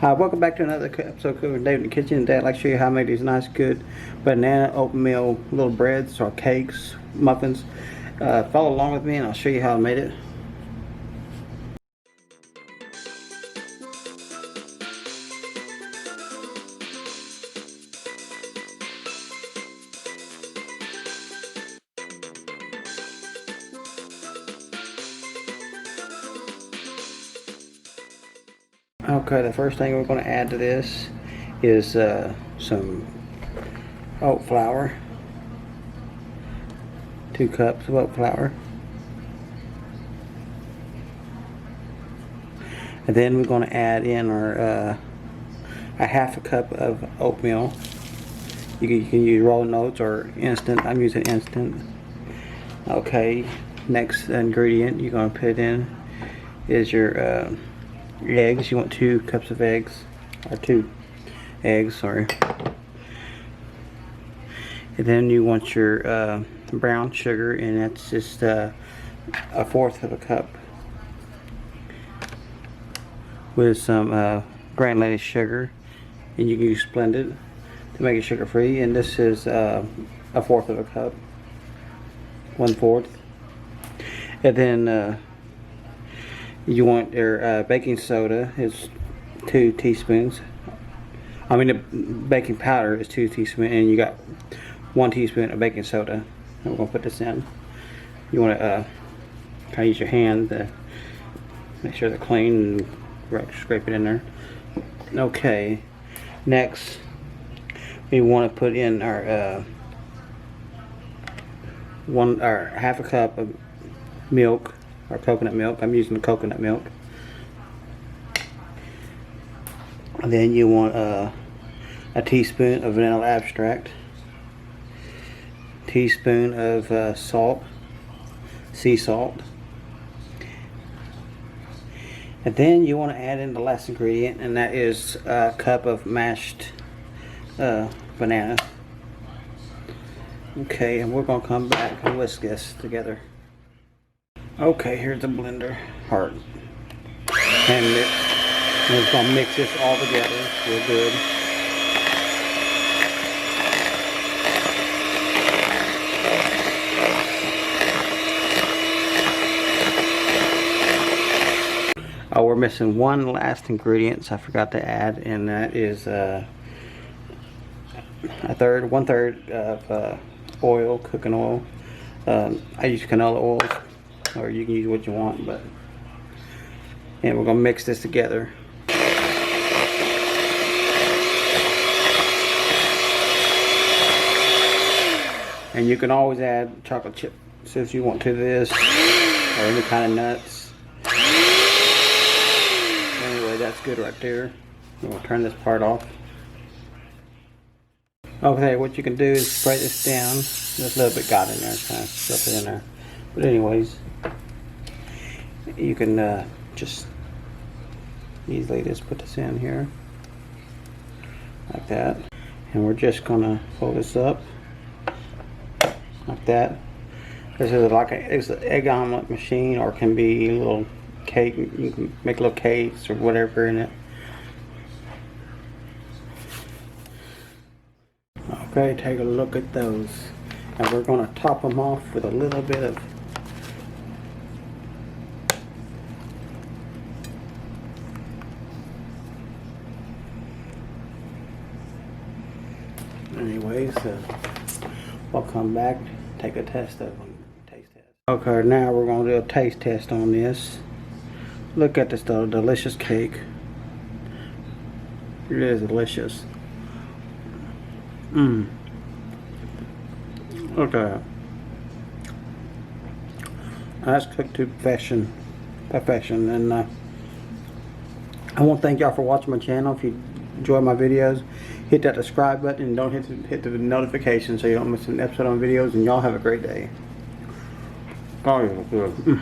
Welcome back to another episode of Cooking David in the Kitchen. Today I'd like to show you how I make these nice good banana oatmeal little breads or cakes, muffins. Follow along with me and I'll show you how I made it. Okay, the first thing we're going to add to this is some oat flour. 2 cups of oat flour. And then we're going to add in our a half a cup of oatmeal. You can use Rolled Oats or instant. I'm using instant. Okay, next ingredient you're going to put in is your eggs. You want 2 cups of eggs, or 2 eggs, sorry. And then you want your brown sugar, and that's just 1/4 of a cup, with some granulated sugar, and you can use blended to make it sugar free. And this is 1/4 of a cup, 1/4. And then you want your baking soda is 2 teaspoons. I mean, the baking powder is 2 teaspoons, and you got 1 teaspoon of baking soda. I'm going to put this in. You want to kind of use your hand to make sure they're clean and scrape it in there. Okay, next we want to put in our half a cup of milk, or coconut milk. I'm using the coconut milk. And then you want a teaspoon of vanilla extract, teaspoon of salt, sea salt, and then you want to add in the last ingredient, and that is a cup of mashed bananas. Okay, and we're going to come back and whisk this together. Okay, here's the blender part, and it's going to mix this all together real good. Oh, we're missing one last ingredient, so I forgot to add, and that is 1/3 of oil, cooking oil. I use canola oil, or you can use what you want, and we're gonna mix this together. And you can always add chocolate chips if you want to this, or any kind of nuts. Anyway, that's good right there. I'm gonna turn this part off. Okay, what you can do is spray this down. There's a little bit got in there, kind of stuff it in there. But anyways, you can just easily just put this in here like that, and we're just gonna fold this up like that. This is like it's an egg omelet machine, or it can be a little cake. You can make little cakes or whatever in it. Okay, take a look at those, and we're gonna top them off with a little bit of anyways, we'll come back, take a test of them. Taste test. Okay, now we're going to do a taste test on this. Look at this delicious cake. It is delicious. Look at that. That's cooked to perfection. And I want to thank y'all for watching my channel. If you enjoy my videos, hit that subscribe button, and don't hit the notification so you don't miss an episode on videos. And y'all have a great day. Oh, yeah, good.